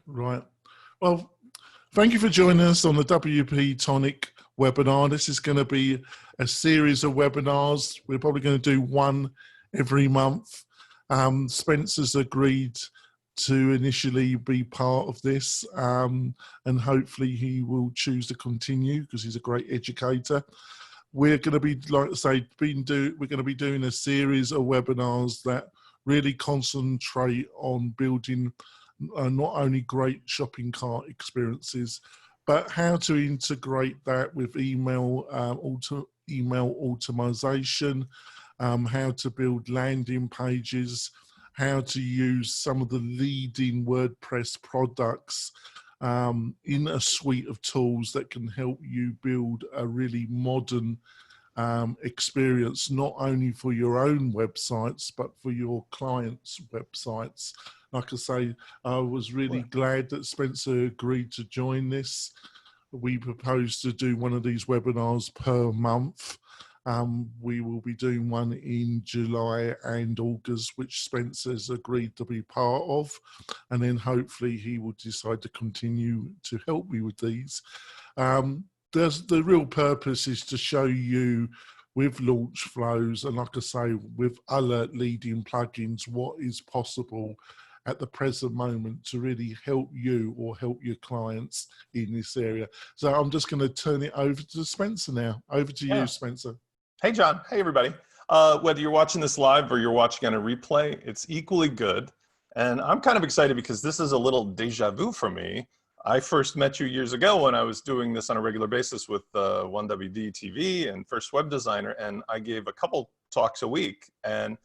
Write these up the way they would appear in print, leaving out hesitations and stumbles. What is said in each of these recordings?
Right. Well, thank you for joining us on the WP Tonic webinar. This is going to be a series of webinars. We're probably going to do one every month. Spencer's agreed to initially be part of this, and hopefully he will choose to continue because he's a great educator. We're going to be, like I say, we're going to be doing a series of webinars that really concentrate on building not only great shopping cart experiences, but how to integrate that with email automation, how to build landing pages, how to use some of the leading WordPress products in a suite of tools that can help you build a really modern experience, not only for your own websites, but for your clients' websites. Like I say, I was really glad that Spencer agreed to join this. We propose to do one of these webinars per month. We will be doing one in July and August, which Spencer's agreed to be part of. And then hopefully he will decide to continue to help me with these. The real purpose is to show you with launch flows and, like I say, with other leading plugins, what is possible at the present moment to really help you or help your clients in this area. So I'm just going to turn it over to Spencer now. Over to you, Spencer. Hey, John. Hey, everybody. Whether you're watching this live or you're watching on a replay, it's equally good. And I'm kind of excited because this is a little deja vu for me. I first met you years ago when I was doing this on a regular basis with 1WD TV and First Web Designer, and I gave a couple talks a week. And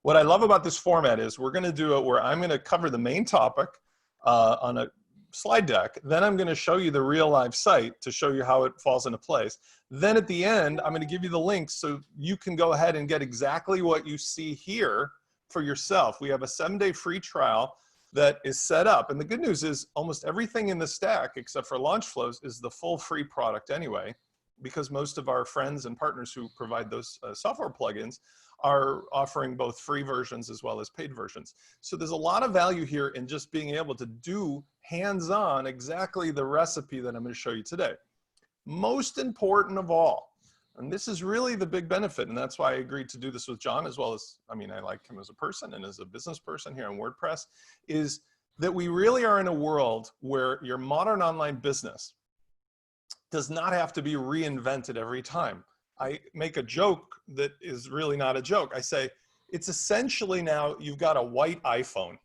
what I love about this format is we're going to do it where I'm going to cover the main topic on a slide deck. Then I'm going to show you the real live site to show you how it falls into place. Then at the end, I'm going to give you the links so you can go ahead and get exactly what you see here for yourself. We have a 7-day free trial that is set up. And the good news is almost everything in the stack, except for launch flows, is the full free product anyway, because most of our friends and partners who provide those software plugins are offering both free versions as well as paid versions. So there's a lot of value here in just being able to do hands-on exactly the recipe that I'm going to show you today. Most important of all, and this is really the big benefit, and that's why I agreed to do this with John, as well as, I mean, I like him as a person and as a business person here on WordPress, is that we really are in a world where your modern online business does not have to be reinvented every time. I make a joke that is really not a joke. I say, it's essentially now you've got a white iPhone.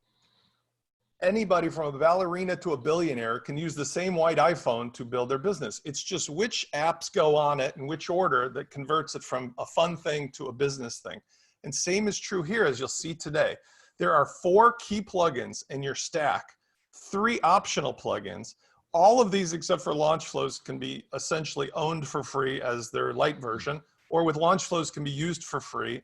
Anybody from a ballerina to a billionaire can use the same white iPhone to build their business. It's just which apps go on it and which order that converts it from a fun thing to a business thing. And same is true here, as you'll see today. There are 4 key plugins in your stack, 3 optional plugins. All of these, except for launch flows, can be essentially owned for free as their light version, or with launch flows can be used for free.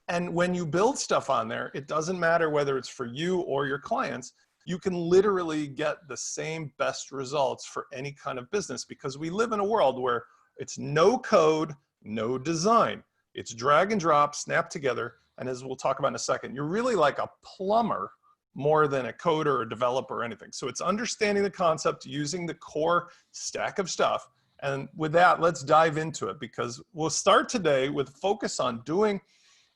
And when you build stuff on there, it doesn't matter whether it's for you or your clients, you can literally get the same best results for any kind of business, because we live in a world where it's no code, no design. It's drag and drop, snap together. And as we'll talk about in a second, you're really like a plumber more than a coder or developer or anything. So it's understanding the concept, using the core stack of stuff. And with that, let's dive into it, because we'll start today with focus on doing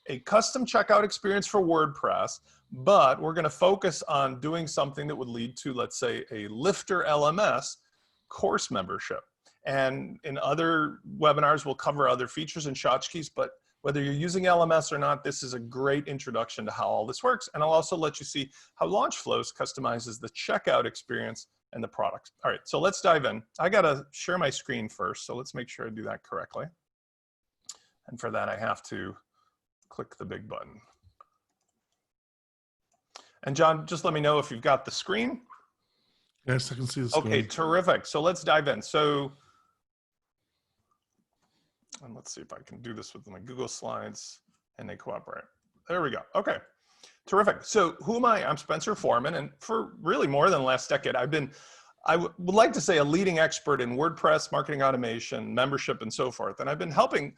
a custom checkout experience for WordPress, but we're going to focus on doing something that would lead to, let's say, a Lifter LMS course membership. And in other webinars, we'll cover other features and tchotchkes, but whether you're using LMS or not, this is a great introduction to how all this works. And I'll also let you see how Launch Flows customizes the checkout experience and the products. All right, so let's dive in. I got to share my screen first, so let's make sure I do that correctly. And for that, I have to click the big button. And John, just let me know if you've got the screen. Yes, I can see the screen. Okay, terrific. So let's dive in. So, and let's see if I can do this with my Google Slides and they cooperate. There we go. Okay, terrific. So who am I? I'm Spencer Foreman, and for really more than the last decade, I would like to say a leading expert in WordPress, marketing automation, membership, and so forth. And I've been helping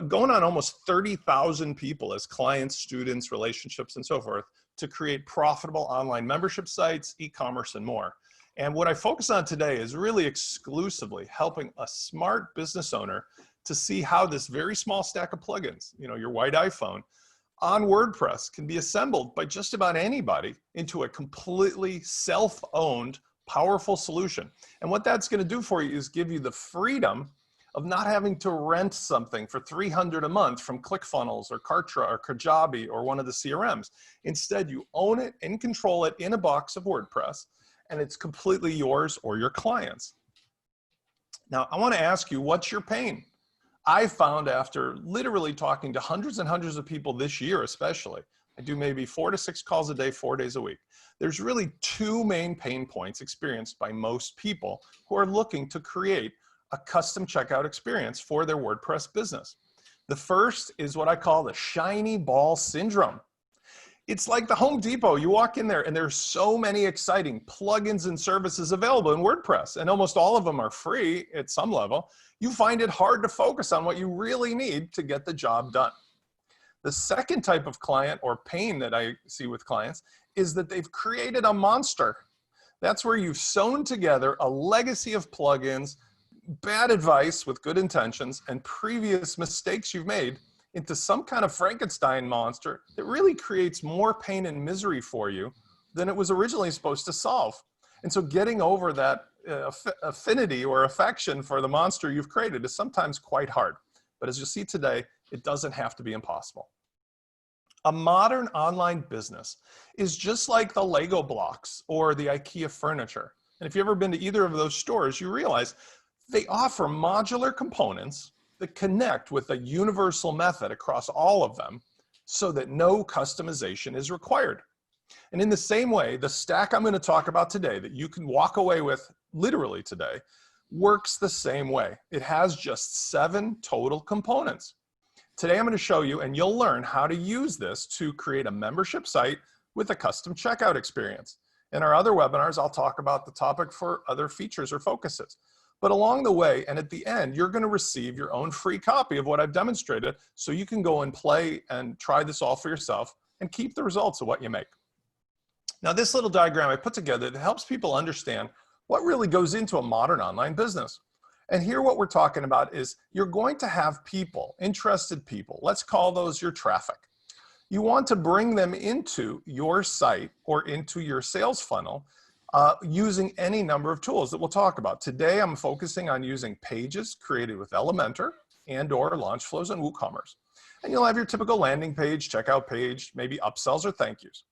going on almost 30,000 people as clients, students, relationships, and so forth to create profitable online membership sites, e-commerce, and more. And what I focus on today is really exclusively helping a smart business owner to see how this very small stack of plugins, your white iPhone, on WordPress can be assembled by just about anybody into a completely self-owned, powerful solution. And what that's going to do for you is give you the freedom of not having to rent something for $300 a month from ClickFunnels or Kartra or Kajabi or one of the CRMs. Instead, you own it and control it in a box of WordPress, and it's completely yours or your clients. Now, I want to ask you, what's your pain? I found after literally talking to hundreds and hundreds of people this year, especially, I do maybe 4 to 6 calls a day, 4 days a week. There's really 2 main pain points experienced by most people who are looking to create a custom checkout experience for their WordPress business. The first is what I call the shiny ball syndrome. It's like the Home Depot. You walk in there and there's so many exciting plugins and services available in WordPress, and almost all of them are free at some level. You find it hard to focus on what you really need to get the job done. The second type of client or pain that I see with clients is that they've created a monster. That's where you've sewn together a legacy of plugins, bad advice with good intentions, and previous mistakes you've made into some kind of Frankenstein monster that really creates more pain and misery for you than it was originally supposed to solve. And so getting over that affinity or affection for the monster you've created is sometimes quite hard. But as you'll see today, it doesn't have to be impossible. A modern online business is just like the Lego blocks or the IKEA furniture. And if you've ever been to either of those stores, you realize they offer modular components that connect with a universal method across all of them so that no customization is required. And in the same way, the stack I'm going to talk about today that you can walk away with literally today works the same way. It has just 7 total components. Today I'm going to show you, and you'll learn how to use this to create a membership site with a custom checkout experience. In our other webinars, I'll talk about the topic for other features or focuses. But along the way, and at the end, you're going to receive your own free copy of what I've demonstrated so you can go and play and try this all for yourself and keep the results of what you make. Now, this little diagram I put together that helps people understand what really goes into a modern online business. And here what we're talking about is you're going to have people, interested people, let's call those your traffic. You want to bring them into your site or into your sales funnel using any number of tools that we'll talk about. Today, I'm focusing on using pages created with Elementor and/or launch flows and WooCommerce. And you'll have your typical landing page, checkout page, maybe upsells or thank yous.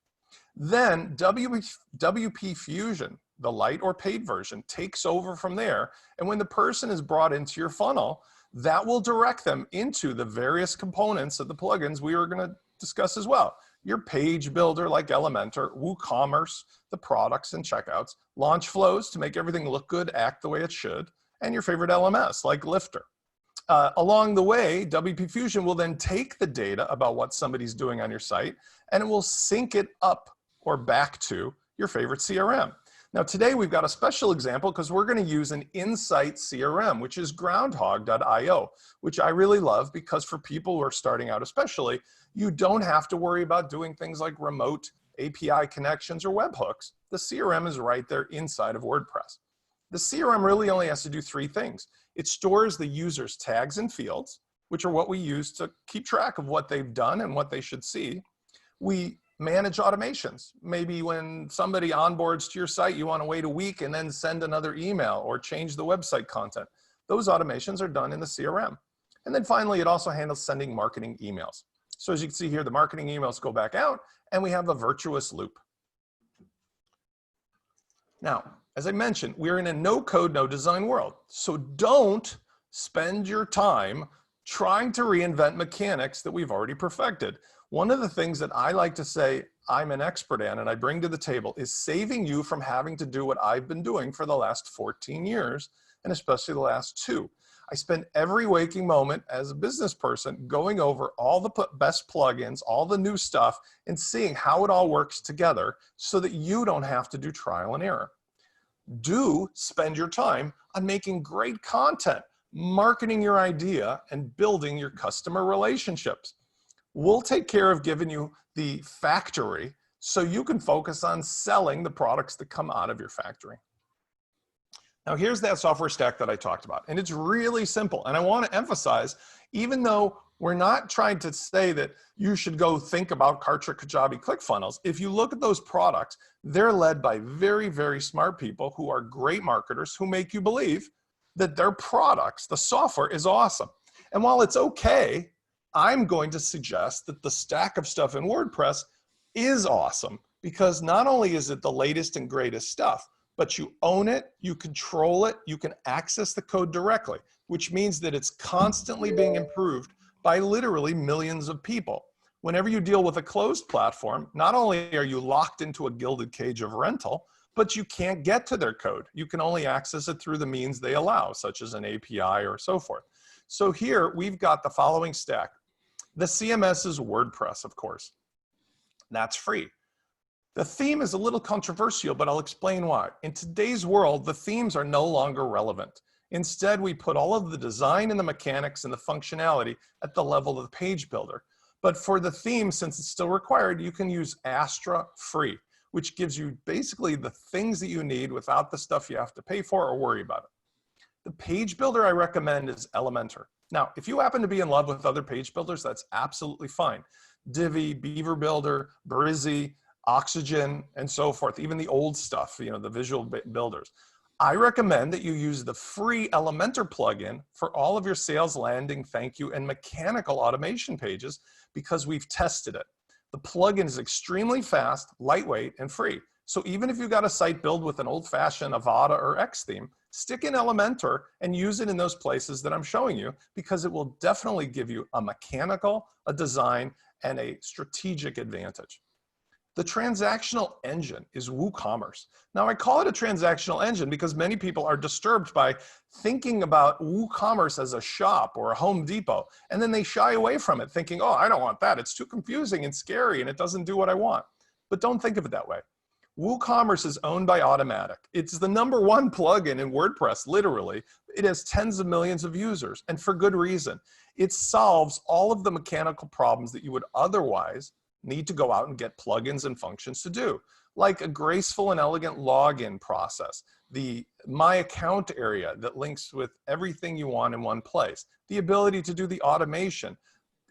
Then WP Fusion, the light or paid version, takes over from there. And when the person is brought into your funnel, that will direct them into the various components of the plugins we are going to discuss as well. Your page builder like Elementor, WooCommerce, the products and checkouts, launch flows to make everything look good, act the way it should, and your favorite LMS like Lifter. Along the way, WP Fusion will then take the data about what somebody's doing on your site and it will sync it up or back to your favorite CRM. Now today we've got a special example because we're going to use an Insight CRM, which is groundhog.io, which I really love because for people who are starting out especially, you don't have to worry about doing things like remote API connections or webhooks. The CRM is right there inside of WordPress. The CRM really only has to do 3 things. It stores the user's tags and fields, which are what we use to keep track of what they've done and what they should see. We manage automations. Maybe when somebody onboards to your site, you want to wait a week and then send another email or change the website content. Those automations are done in the CRM. And then finally, it also handles sending marketing emails. So as you can see here, the marketing emails go back out and we have a virtuous loop. Now, as I mentioned, we're in a no code, no design world. So don't spend your time trying to reinvent mechanics that we've already perfected. One of the things that I like to say I'm an expert in and I bring to the table is saving you from having to do what I've been doing for the last 14 years, and especially the last 2. I spend every waking moment as a business person going over all the best plugins, all the new stuff, and seeing how it all works together so that you don't have to do trial and error. Do spend your time on making great content, marketing your idea, and building your customer relationships. We'll take care of giving you the factory so you can focus on selling the products that come out of your factory. Now here's that software stack that I talked about, and it's really simple. And I want to emphasize, even though we're not trying to say that you should go think about Kartra, Kajabi, ClickFunnels, if you look at those products, they're led by very, very smart people who are great marketers who make you believe that their products, the software, is awesome. And while it's okay, I'm going to suggest that the stack of stuff in WordPress is awesome, because not only is it the latest and greatest stuff, but you own it, you control it, you can access the code directly, which means that it's constantly being improved by literally millions of people. Whenever you deal with a closed platform, not only are you locked into a gilded cage of rental, but you can't get to their code. You can only access it through the means they allow, such as an API or so forth. So here we've got the following stack. The CMS is WordPress, of course. That's free. The theme is a little controversial, but I'll explain why. In today's world, the themes are no longer relevant. Instead, we put all of the design and the mechanics and the functionality at the level of the page builder. But for the theme, since it's still required, you can use Astra free, which gives you basically the things that you need without the stuff you have to pay for or worry about it. The page builder I recommend is Elementor. Now, if you happen to be in love with other page builders, that's absolutely fine. Divi, Beaver Builder, Brizy, Oxygen, and so forth, even the old stuff, you know, the visual builders. I recommend that you use the free Elementor plugin for all of your sales, landing, thank you, and mechanical automation pages, because we've tested it. The plugin is extremely fast, lightweight, and free. So even if you've got a site built with an old-fashioned Avada or X theme, stick in Elementor and use it in those places that I'm showing you, because it will definitely give you a mechanical, a design, and a strategic advantage. The transactional engine is WooCommerce. Now, I call it a transactional engine because many people are disturbed by thinking about WooCommerce as a shop or a Home Depot, and then they shy away from it thinking, oh, I don't want that. It's too confusing and scary, and it doesn't do what I want. But don't think of it that way. WooCommerce is owned by Automatic. It's the #1 plugin in WordPress, literally. It has tens of millions of users, and for good reason. It solves all of the mechanical problems that you would otherwise need to go out and get plugins and functions to do, like a graceful and elegant login process, the My Account area that links with everything you want in one place, the ability to do the automation,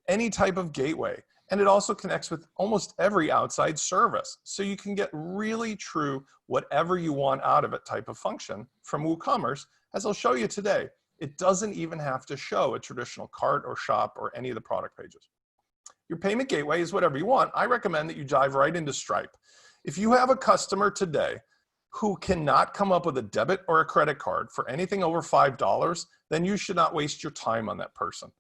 any type of gateway, and it also connects with almost every outside service. So you can get really true whatever you want out of it type of function from WooCommerce, as I'll show you today. It doesn't even have to show a traditional cart or shop or any of the product pages. Your payment gateway is whatever you want. I recommend that you dive right into Stripe. If you have a customer today who cannot come up with a debit or a credit card for anything over $5, then you should not waste your time on that person.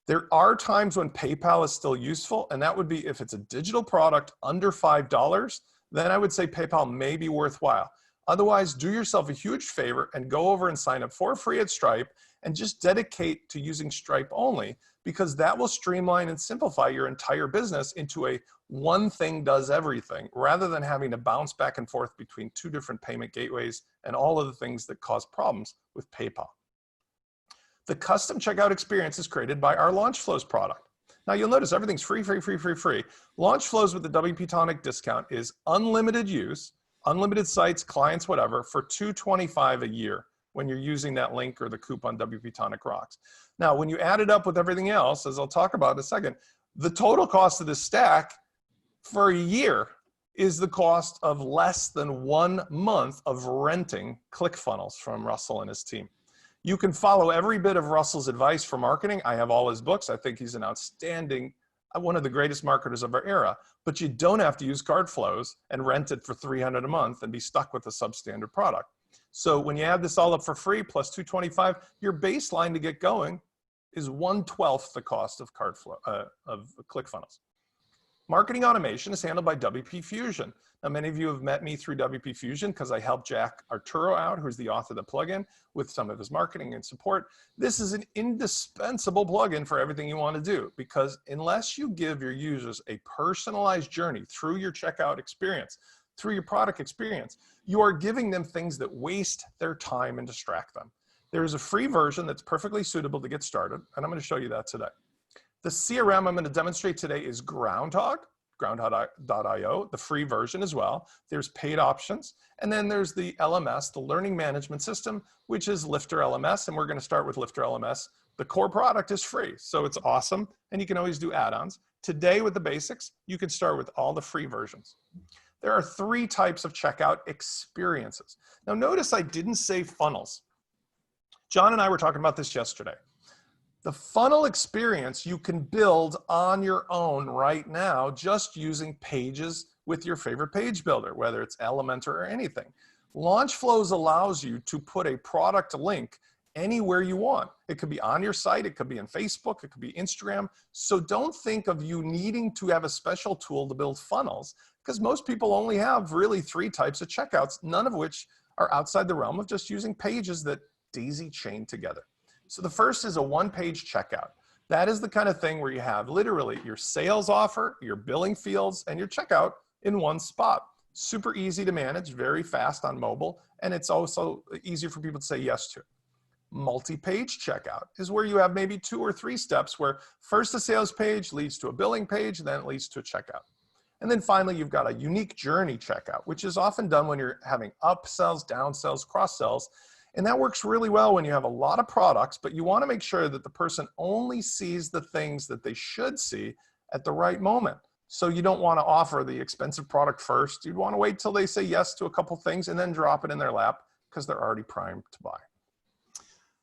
There are times when PayPal is still useful, and that would be if it's a digital product under $5, then I would say PayPal may be worthwhile. Otherwise, do yourself a huge favor and go over and sign up for free at Stripe and just dedicate to using Stripe only, because that will streamline and simplify your entire business into a one thing does everything, rather than having to bounce back and forth between 2 different payment gateways and all of the things that cause problems with PayPal. The custom checkout experience is created by our Launch Flows product. Now you'll notice everything's free, free, free, free, free. Launch Flows with the WP Tonic discount is unlimited use, unlimited sites, clients, whatever, for $225 a year when you're using that link or the coupon WP Tonic Rocks. Now, when you add it up with everything else, as I'll talk about in a second, the total cost of this stack for a year is the cost of less than 1 month of renting ClickFunnels from Russell and his team. You can follow every bit of Russell's advice for marketing. I have all his books. I think he's an outstanding, one of the greatest marketers of our era, but you don't have to use card flows and rent it for $300 a month and be stuck with a substandard product. So when you add this all up for free plus $225, your baseline to get going is 1/12 the cost of of ClickFunnels. Marketing automation is handled by WP Fusion. Now, many of you have met me through WP Fusion because I helped Jack Arturo out, who's the author of the plugin, with some of his marketing and support. This is an indispensable plugin for everything you want to do, because unless you give your users a personalized journey through your checkout experience, through your product experience, you are giving them things that waste their time and distract them. There is a free version that's perfectly suitable to get started, and I'm going to show you that today. The CRM I'm going to demonstrate today is Groundhog. groundhog.io, the free version as well. There's paid options. And then there's the LMS, the learning management system, which is Lifter LMS. And we're going to start with Lifter LMS. The core product is free, so it's awesome. And you can always do add-ons. Today with the basics, you can start with all the free versions. There are 3 types of checkout experiences. Now notice I didn't say funnels. John and I were talking about this yesterday. The funnel experience you can build on your own right now just using pages with your favorite page builder, whether it's Elementor or anything. Launch Flows allows you to put a product link anywhere you want. It could be on your site, it could be in Facebook, it could be Instagram. So don't think of you needing to have a special tool to build funnels, because most people only have really 3 types of checkouts, none of which are outside the realm of just using pages that daisy chain together. So the first is a 1-page checkout. That is the kind of thing where you have literally your sales offer, your billing fields, and your checkout in one spot. Super easy to manage, very fast on mobile, and it's also easier for people to say yes to. Multi-page checkout is where you have maybe 2 or 3 steps where first a sales page leads to a billing page, and then it leads to a checkout. And then finally, you've got a unique journey checkout, which is often done when you're having upsells, downsells, cross-sells. And that works really well when you have a lot of products, but you want to make sure that the person only sees the things that they should see at the right moment. So you don't want to offer the expensive product first. You'd want to wait till they say yes to a couple things and then drop it in their lap because they're already primed to buy.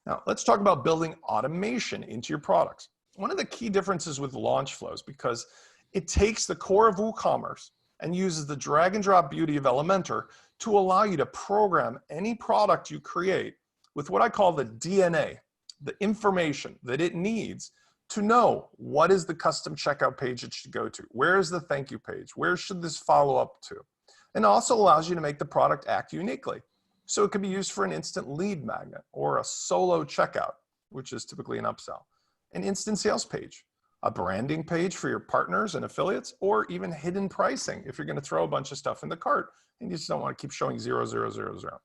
Now, let's talk about building automation into your products. One of the key differences with Launch Flows, because it takes the core of WooCommerce and uses the drag and drop beauty of Elementor to allow you to program any product you create with what I call the DNA, the information that it needs to know what is the custom checkout page it should go to, where is the thank you page, where should this follow up to, and also allows you to make the product act uniquely. So it can be used for an instant lead magnet or a solo checkout, which is typically an upsell, an instant sales page, a branding page for your partners and affiliates, or even hidden pricing if you're going to throw a bunch of stuff in the cart and you just don't want to keep showing 0, 0, 0, 0.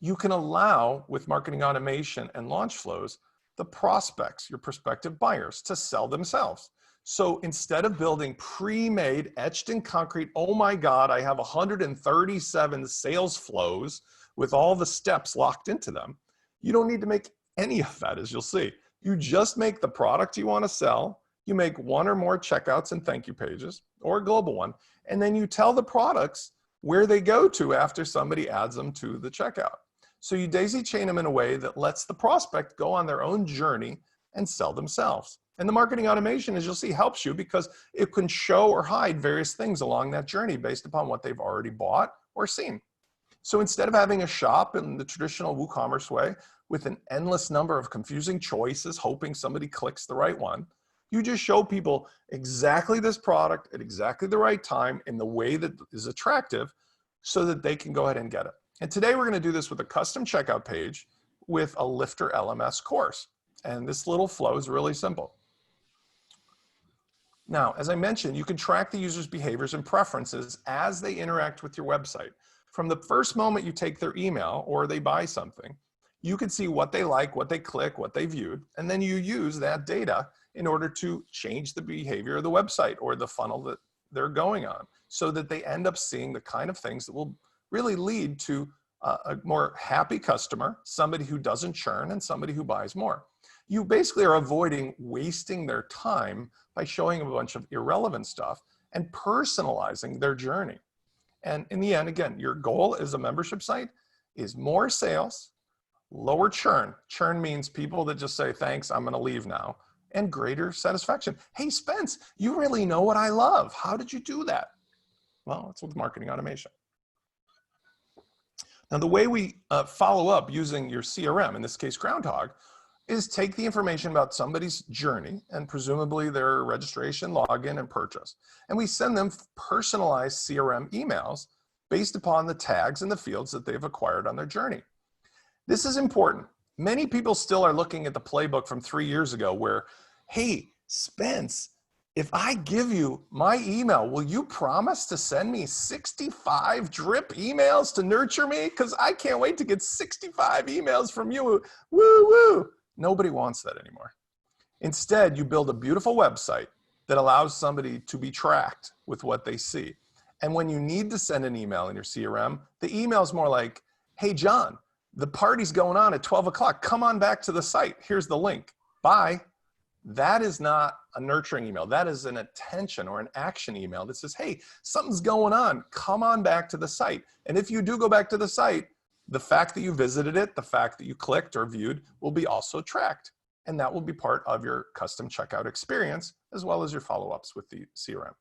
You can allow, with marketing automation and Launch Flows, the prospects, your prospective buyers, to sell themselves. So instead of building pre-made, etched in concrete, oh my God, I have 137 sales flows with all the steps locked into them, you don't need to make any of that, as you'll see. You just make the product you want to sell, you make 1 or more checkouts and thank you pages, or a global one, and then you tell the products where they go to after somebody adds them to the checkout. So you daisy chain them in a way that lets the prospect go on their own journey and sell themselves. And the marketing automation, as you'll see, helps you because it can show or hide various things along that journey based upon what they've already bought or seen. So instead of having a shop in the traditional WooCommerce way with an endless number of confusing choices, hoping somebody clicks the right one, you just show people exactly this product at exactly the right time in the way that is attractive so that they can go ahead and get it. And today we're going to do this with a custom checkout page with a Lifter LMS course. And this little flow is really simple. Now, as I mentioned, you can track the user's behaviors and preferences as they interact with your website. From the first moment you take their email or they buy something, you can see what they like, what they click, what they viewed, and then you use that data in order to change the behavior of the website or the funnel that they're going on so that they end up seeing the kind of things that will really lead to a more happy customer, somebody who doesn't churn, and somebody who buys more. You basically are avoiding wasting their time by showing a bunch of irrelevant stuff and personalizing their journey. And in the end, again, your goal as a membership site is more sales, lower churn. Churn means people that just say, thanks, I'm going to leave now, and greater satisfaction. Hey, Spence, you really know what I love. How did you do that? Well, it's with marketing automation. Now, the way we follow up using your CRM, in this case, Groundhog, is take the information about somebody's journey and presumably their registration, login, and purchase. And we send them personalized CRM emails based upon the tags and the fields that they've acquired on their journey. This is important. Many people still are looking at the playbook from 3 years ago where, hey, Spence, if I give you my email, will you promise to send me 65 drip emails to nurture me? Because I can't wait to get 65 emails from you. Woo, woo. Nobody wants that anymore. Instead, you build a beautiful website that allows somebody to be tracked with what they see. And when you need to send an email in your CRM, the email is more like, hey, John, the party's going on at 12 o'clock. Come on back to the site. Here's the link. Bye. That is not a nurturing email. That is an attention or an action email that says, hey, something's going on. Come on back to the site. And if you do go back to the site, the fact that you visited it, the fact that you clicked or viewed will be also tracked. And that will be part of your custom checkout experience, as well as your follow-ups with the CRM.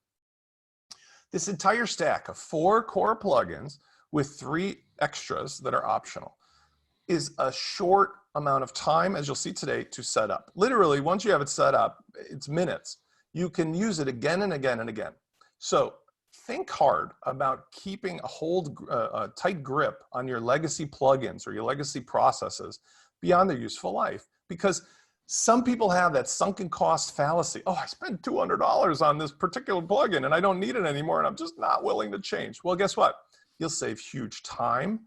This entire stack of 4 core plugins with 3 extras that are optional is a short amount of time, as you'll see today, to set up. Literally, once you have it set up, it's minutes. You can use it again and again and again. So think hard about keeping a tight grip on your legacy plugins or your legacy processes beyond their useful life, because some people have that sunken cost fallacy. Oh, I spent $200 on this particular plugin and I don't need it anymore and I'm just not willing to change. Well, guess what? You'll save huge time,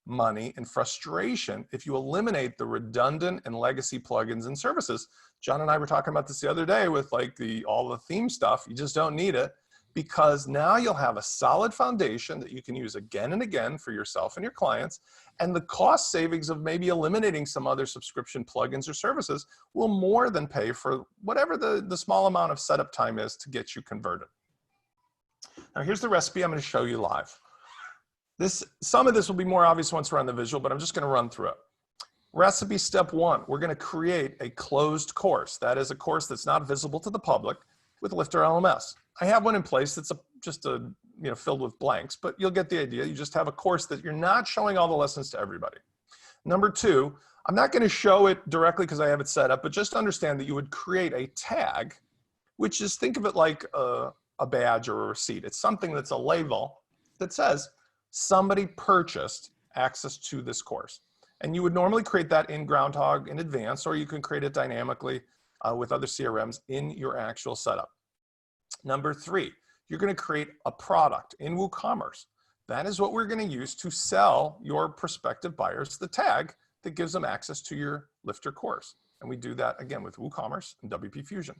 money, and frustration if you eliminate the redundant and legacy plugins and services. John and I were talking about this the other day with like all the theme stuff. You just don't need it, because now you'll have a solid foundation that you can use again and again for yourself and your clients. And the cost savings of maybe eliminating some other subscription plugins or services will more than pay for whatever the small amount of setup time is to get you converted. Now here's the recipe I'm going to show you live. Some of this will be more obvious once we're on the visual, but I'm just going to run through it. Recipe step 1, we're going to create a closed course. That is a course that's not visible to the public with Lifter LMS. I have one in place that's filled with blanks, but you'll get the idea. You just have a course that you're not showing all the lessons to everybody. Number 2, I'm not going to show it directly because I have it set up, but just understand that you would create a tag, which is, think of it like a badge or a receipt. It's something that's a label that says somebody purchased access to this course. And you would normally create that in Groundhog in advance, or you can create it dynamically with other CRMs in your actual setup. Number 3, you're going to create a product in WooCommerce. That is what we're going to use to sell your prospective buyers the tag that gives them access to your Lifter course. And we do that again with WooCommerce and WP Fusion.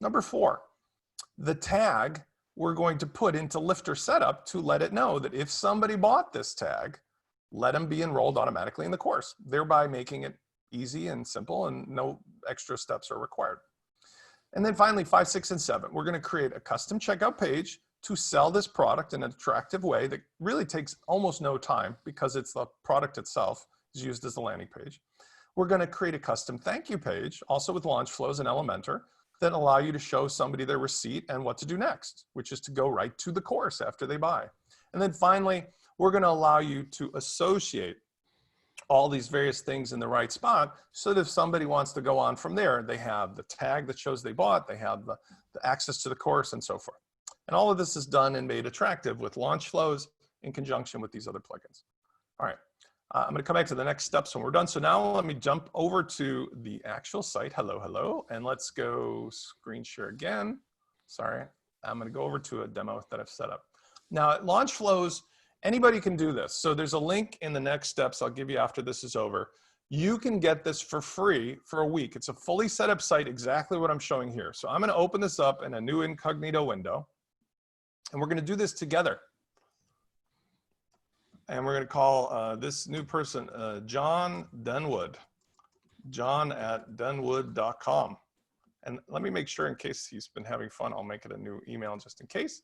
Number 4, the tag we're going to put into Lifter setup to let it know that if somebody bought this tag, let them be enrolled automatically in the course, thereby making it easy and simple and no extra steps are required. And then finally, 5, 6, and 7, we're going to create a custom checkout page to sell this product in an attractive way that really takes almost no time because it's the product itself is used as the landing page. We're going to create a custom thank you page, also with launch flows and Elementor, that allow you to show somebody their receipt and what to do next, which is to go right to the course after they buy. And then finally, we're going to allow you to associate all these various things in the right spot so that if somebody wants to go on from there, they have the tag that shows they bought, they have the access to the course and so forth. And all of this is done and made attractive with launch flows in conjunction with these other plugins. All right, I'm going to come back to the next steps when we're done. So now let me jump over to the actual site. Hello, and let's go screen share again. Sorry, I'm going to go over to a demo that I've set up. Now at launch flows, anybody can do this. So there's a link in the next steps I'll give you after this is over. You can get this for free for a week. It's a fully set up site, exactly what I'm showing here. So I'm going to open this up in a new incognito window, and we're going to do this together. And we're going to call this new person John Denwood, john@denwood.com. And let me make sure, in case he's been having fun, I'll make it a new email just in case.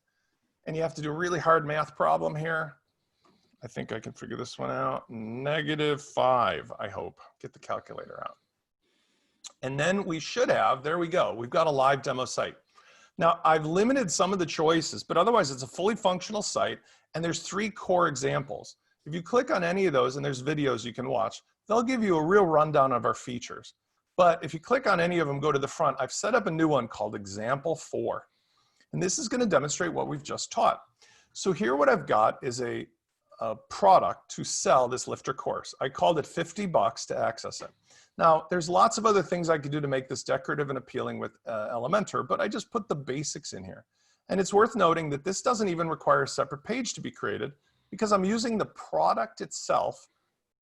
And you have to do a really hard math problem here. I think I can figure this one out. -5, I hope. Get the calculator out. And then we should have, there we go. We've got a live demo site. Now I've limited some of the choices, but otherwise it's a fully functional site. And there's 3 core examples. If you click on any of those, and there's videos you can watch, they'll give you a real rundown of our features. But if you click on any of them, go to the front, I've set up a new one called Example 4. And this is going to demonstrate what we've just taught. So here what I've got is a product to sell this Lifter course. I called it $50 to access it. Now, there's lots of other things I could do to make this decorative and appealing with Elementor, but I just put the basics in here. And it's worth noting that this doesn't even require a separate page to be created because I'm using the product itself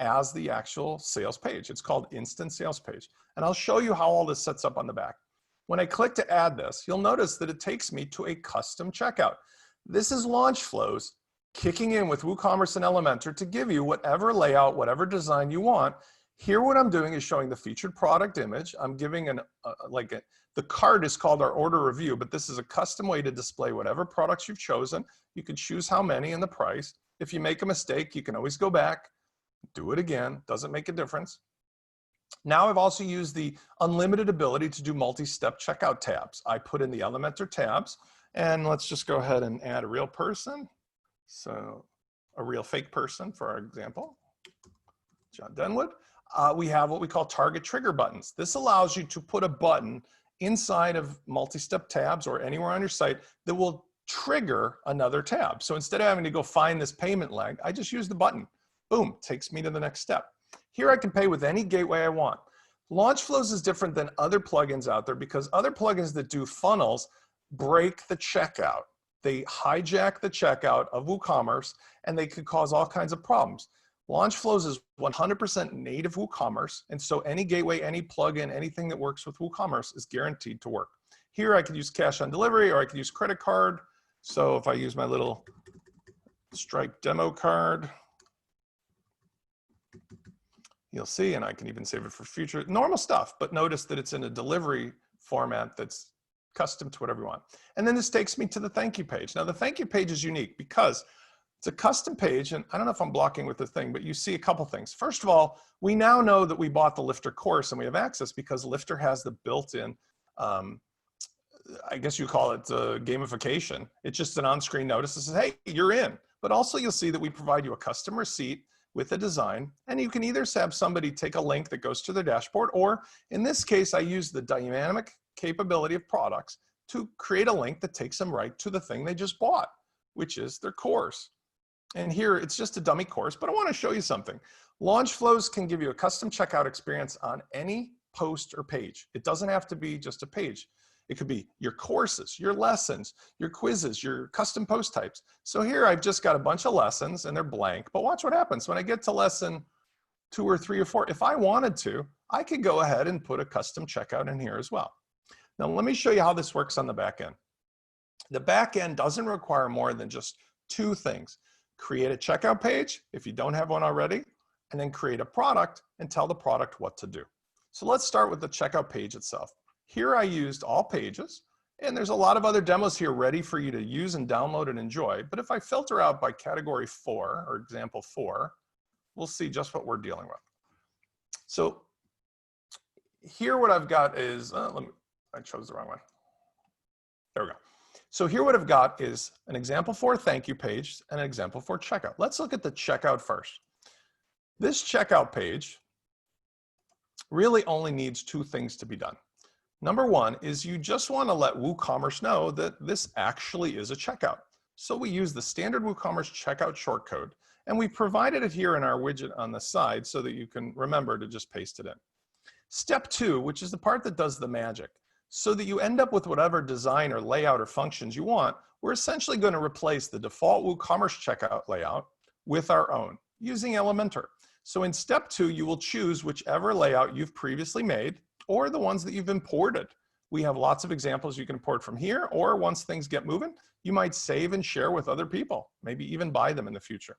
as the actual sales page. It's called Instant Sales Page. And I'll show you how all this sets up on the back. When I click to add this, you'll notice that it takes me to a custom checkout. This is launch flows kicking in with WooCommerce and Elementor to give you whatever layout, whatever design you want. Here what I'm doing is showing the featured product image. I'm giving the card is called our order review, but this is a custom way to display whatever products you've chosen. You can choose how many and the price. If you make a mistake, you can always go back, do it again, doesn't make a difference. Now I've also used the unlimited ability to do multi-step checkout tabs. I put in the Elementor tabs, and let's just go ahead and add a real person. So a real fake person, for our example, John Denwood. We have what we call target trigger buttons. This allows you to put a button inside of multi-step tabs or anywhere on your site that will trigger another tab. So instead of having to go find this payment lag, I just use the button. Boom, takes me to the next step. Here I can pay with any gateway I want. Launch Flows is different than other plugins out there because other plugins that do funnels break the checkout. They hijack the checkout of WooCommerce and they could cause all kinds of problems. Launch Flows is 100% native WooCommerce, and so any gateway, any plugin, anything that works with WooCommerce is guaranteed to work. Here I could use cash on delivery or I could use credit card. So if I use my little Stripe demo card, you'll see, and I can even save it for future, normal stuff, but notice that it's in a delivery format that's custom to whatever you want. And then this takes me to the thank you page. Now the thank you page is unique because it's a custom page, and I don't know if I'm blocking with the thing, but you see a couple things. First of all, we now know that we bought the Lifter course and we have access because Lifter has the built-in, I guess you call it gamification. It's just an on-screen notice that says, hey, you're in. But also you'll see that we provide you a custom receipt with a design, and you can either have somebody take a link that goes to their dashboard, or in this case, I use the dynamic capability of products to create a link that takes them right to the thing they just bought, which is their course. And here it's just a dummy course, but I want to show you something. Launch Flows can give you a custom checkout experience on any post or page. It doesn't have to be just a page. It could be your courses, your lessons, your quizzes, your custom post types. So here I've just got a bunch of lessons and they're blank, but watch what happens when I get to lesson 2 or 3 or 4. If I wanted to, I could go ahead and put a custom checkout in here as well. Now let me show you how this works on the back end. The back end doesn't require more than just 2 things. Create a checkout page if you don't have one already, and then create a product and tell the product what to do. So let's start with the checkout page itself. Here I used all pages, and there's a lot of other demos here ready for you to use and download and enjoy. But if I filter out by category 4 or example 4, we'll see just what we're dealing with. So here what I've got is, I chose the wrong one. There we go. So here what I've got is an example 4 thank you page and an example 4 checkout. Let's look at the checkout first. This checkout page really only needs 2 things to be done. Number 1 is you just want to let WooCommerce know that this actually is a checkout. So we use the standard WooCommerce checkout shortcode, and we provided it here in our widget on the side so that you can remember to just paste it in. Step 2, which is the part that does the magic, so that you end up with whatever design or layout or functions you want, we're essentially going to replace the default WooCommerce checkout layout with our own using Elementor. So in step 2, you will choose whichever layout you've previously made or the ones that you've imported. We have lots of examples you can import from here, or once things get moving, you might save and share with other people, maybe even buy them in the future.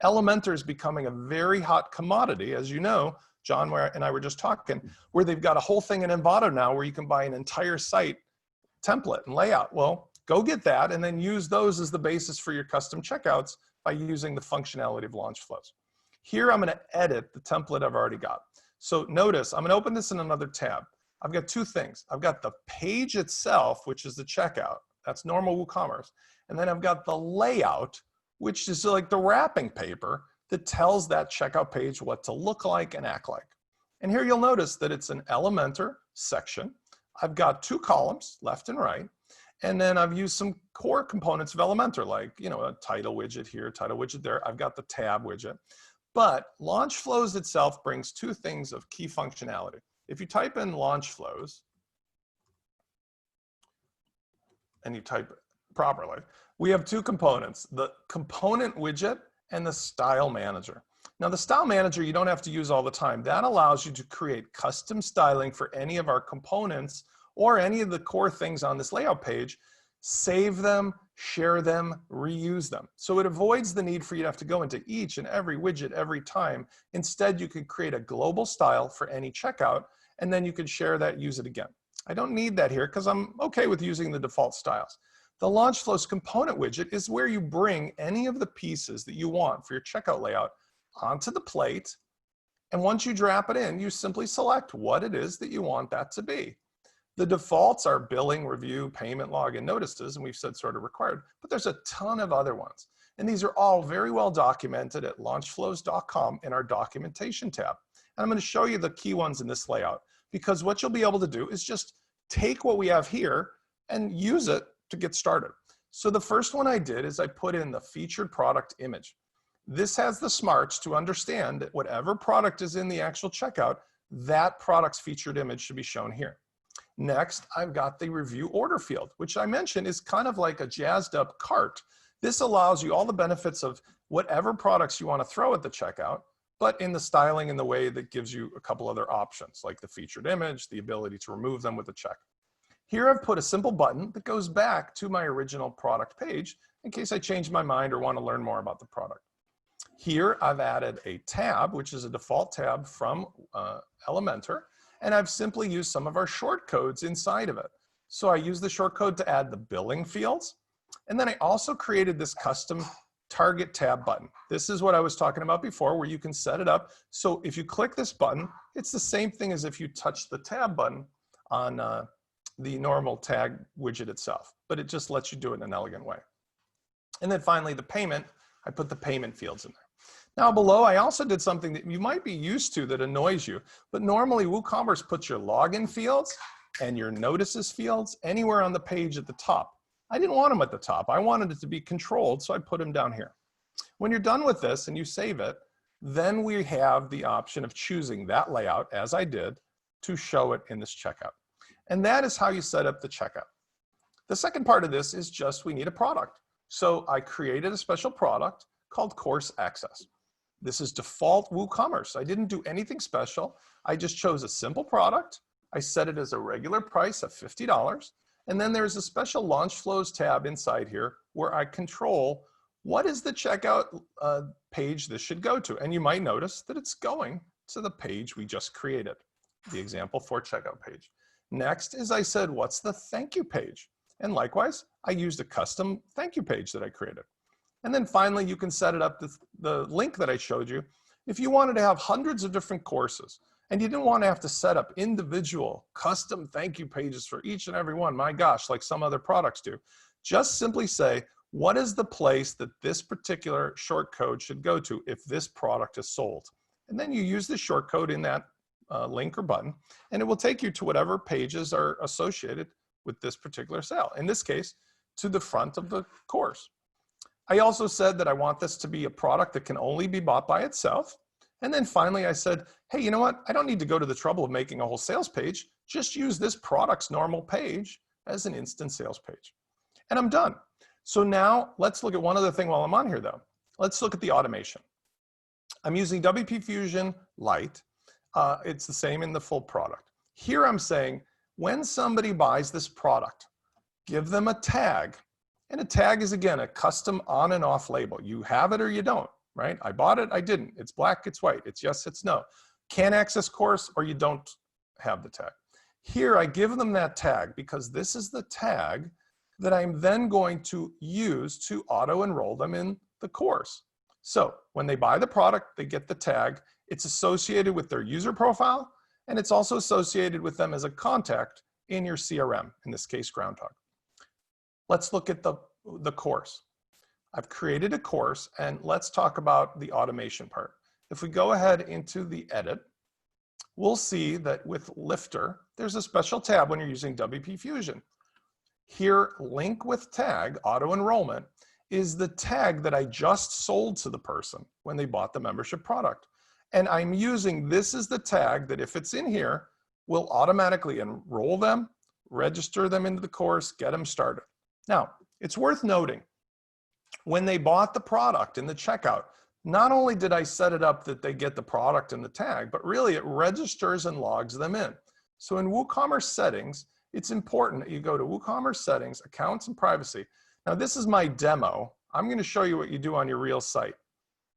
Elementor is becoming a very hot commodity, as you know. John and I were just talking, where they've got a whole thing in Envato now where you can buy an entire site template and layout. Well, go get that and then use those as the basis for your custom checkouts by using the functionality of Launch Flows. Here I'm going to edit the template I've already got. So notice I'm going to open this in another tab. I've got 2 things. I've got the page itself, which is the checkout. That's normal WooCommerce. And then I've got the layout, which is like the wrapping paper that tells that checkout page what to look like and act like. And here you'll notice that it's an Elementor section. I've got 2 columns, left and right. And then I've used some core components of Elementor, like, you know, a title widget here, title widget there. I've got the tab widget. But Launch Flows itself brings 2 things of key functionality. If you type in Launch Flows, and you type it properly, we have 2 components, the component widget and the style manager. Now the style manager you don't have to use all the time. That allows you to create custom styling for any of our components or any of the core things on this layout page, save them, share them, reuse them. So it avoids the need for you to have to go into each and every widget every time. Instead, you could create a global style for any checkout, and then you could share that, use it again. I don't need that here because I'm okay with using the default styles. The Launch Flows component widget is where you bring any of the pieces that you want for your checkout layout onto the plate. And once you drop it in, you simply select what it is that you want that to be. The defaults are billing, review, payment log, and notices, and we've said sort of required, but there's a ton of other ones. And these are all very well documented at launchflows.com in our documentation tab. And I'm going to show you the key ones in this layout, because what you'll be able to do is just take what we have here and use it to get started. So the first one I did is I put in the featured product image. This has the smarts to understand that whatever product is in the actual checkout, that product's featured image should be shown here. Next, I've got the review order field, which I mentioned is kind of like a jazzed up cart. This allows you all the benefits of whatever products you want to throw at the checkout, but in the styling in the way that gives you a couple other options, like the featured image, the ability to remove them with a check. Here I've put a simple button that goes back to my original product page in case I change my mind or want to learn more about the product. Here I've added a tab, which is a default tab from Elementor, and I've simply used some of our short codes inside of it. So I use the short code to add the billing fields, and then I also created this custom target tab button. This is what I was talking about before, where you can set it up. So if you click this button, it's the same thing as if you touch the tab button on the normal tag widget itself, but it just lets you do it in an elegant way. And then finally, the payment, I put the payment fields in there. Now below, I also did something that you might be used to that annoys you, but normally WooCommerce puts your login fields and your notices fields anywhere on the page at the top. I didn't want them at the top. I wanted it to be controlled, so I put them down here. When you're done with this and you save it, then we have the option of choosing that layout, as I did, to show it in this checkout. And that is how you set up the checkout. The second part of this is just we need a product. So I created a special product called Course Access. This is default WooCommerce. I didn't do anything special. I just chose a simple product. I set it as a regular price of $50. And then there's a special Launch Flows tab inside here where I control what is the checkout page this should go to. And you might notice that it's going to the page we just created, the example for checkout page. Next is I said, what's the thank you page? And likewise, I used a custom thank you page that I created. And then finally, you can set it up, the link that I showed you. If you wanted to have hundreds of different courses and you didn't want to have to set up individual custom thank you pages for each and every one, my gosh, like some other products do, just simply say, what is the place that this particular short code should go to if this product is sold? And then you use the short code in that link or button, and it will take you to whatever pages are associated with this particular sale. In this case, to the front of the course. I also said that I want this to be a product that can only be bought by itself. And then finally I said, hey, you know what? I don't need to go to the trouble of making a whole sales page. Just use this product's normal page as an instant sales page. And I'm done. So now let's look at one other thing while I'm on here though. Let's look at the automation. I'm using WP Fusion Lite. It's the same in the full product. Here I'm saying, when somebody buys this product, give them a tag. And a tag is, again, a custom on and off label. You have it or you don't, right? I bought it, I didn't. It's black, it's white. It's yes, it's no. Can access course or you don't have the tag. Here I give them that tag because this is the tag that I'm then going to use to auto enroll them in the course. So when they buy the product, they get the tag. It's associated with their user profile, and it's also associated with them as a contact in your CRM, in this case, Groundhog. Let's look at the course. I've created a course, and let's talk about the automation part. If we go ahead into the edit, we'll see that with Lifter, there's a special tab when you're using WP Fusion. Here, link with tag, auto enrollment, is the tag that I just sold to the person when they bought the membership product. And I'm using this as the tag that if it's in here, will automatically enroll them, register them into the course, get them started. Now, it's worth noting, when they bought the product in the checkout, not only did I set it up that they get the product and the tag, but really it registers and logs them in. So in WooCommerce settings, it's important that you go to WooCommerce settings, accounts, and privacy. Now, this is my demo. I'm going to show you what you do on your real site.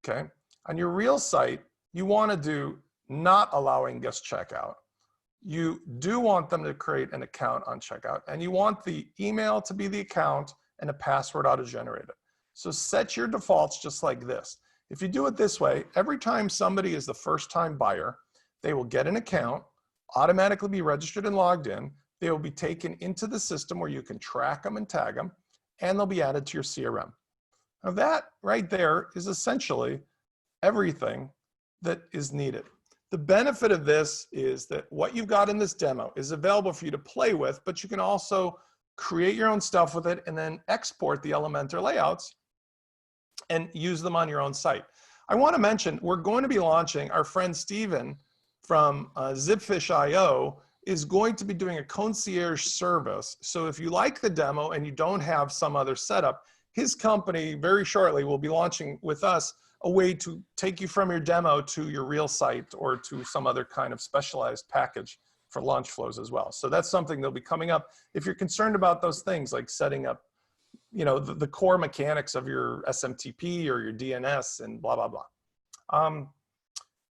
Okay. On your real site, you want to do not allowing guest checkout. You do want them to create an account on checkout, and you want the email to be the account and a password auto-generated. So set your defaults just like this. If you do it this way, every time somebody is the first-time buyer, they will get an account, automatically be registered and logged in. They will be taken into the system where you can track them and tag them, and they'll be added to your CRM. Now that right there is essentially everything that is needed. The benefit of this is that what you've got in this demo is available for you to play with, but you can also create your own stuff with it and then export the Elementor layouts and use them on your own site. I want to mention, we're going to be launching, our friend Steven from Zipfish.io is going to be doing a concierge service. So if you like the demo and you don't have some other setup, his company very shortly will be launching with us a way to take you from your demo to your real site or to some other kind of specialized package for launch flows as well. So that's something that'll be coming up. If you're concerned about those things like setting up, you know, the core mechanics of your SMTP or your DNS and blah, blah, blah.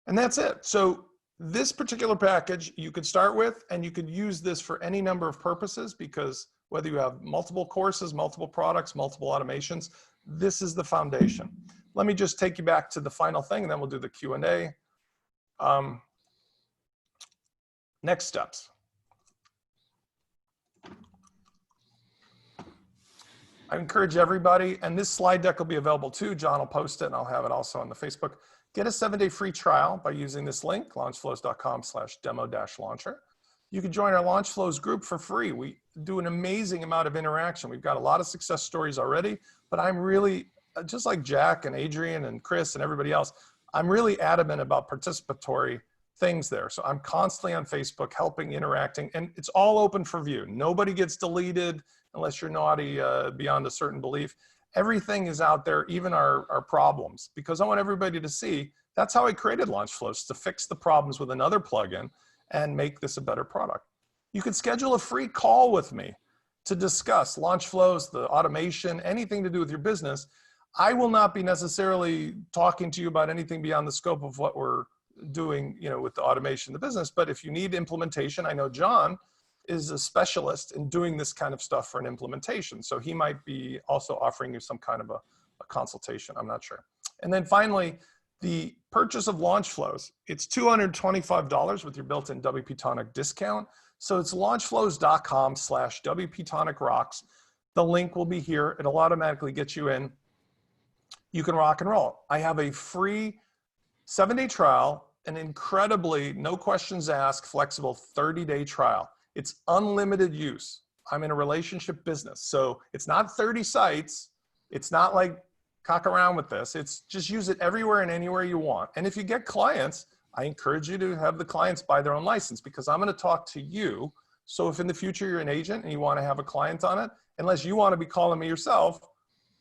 And that's it. So this particular package you could start with, and you could use this for any number of purposes, because whether you have multiple courses, multiple products, multiple automations, this is the foundation. Let me just take you back to the final thing, and then we'll do the Q&A. Next steps. I encourage everybody, and this slide deck will be available too. John will post it, and I'll have it also on the Facebook. Get a 7-day free trial by using this link, launchflows.com/demo-launcher. You can join our Launch Flows group for free. We do an amazing amount of interaction. We've got a lot of success stories already, but I'm really, just like Jack and Adrian and Chris and everybody else, I'm really adamant about participatory things there. So I'm constantly on Facebook helping, interacting, and it's all open for view. Nobody gets deleted unless you're naughty beyond a certain belief. Everything is out there, even our problems, because I want everybody to see that's how I created Launch Flows, to fix the problems with another plugin and make this a better product. You can schedule a free call with me to discuss Launch Flows, the automation, anything to do with your business. I will not be necessarily talking to you about anything beyond the scope of what we're doing, you know, with the automation of the business. But if you need implementation, I know John is a specialist in doing this kind of stuff for an implementation. So he might be also offering you some kind of a consultation. I'm not sure. And then finally, the purchase of Launch Flows. It's $225 with your built-in WP Tonic discount. So it's launchflows.com/WP Tonic Rocks. The link will be here. It'll automatically get you in. You can rock and roll. I have a free 7-day trial, an incredibly, no questions asked, flexible 30-day trial. It's unlimited use. I'm in a relationship business. So it's not 30 sites. It's not like cock around with this. It's just use it everywhere and anywhere you want. And if you get clients, I encourage you to have the clients buy their own license, because I'm going to talk to you. So if in the future you're an agent and you want to have a client on it, unless you want to be calling me yourself,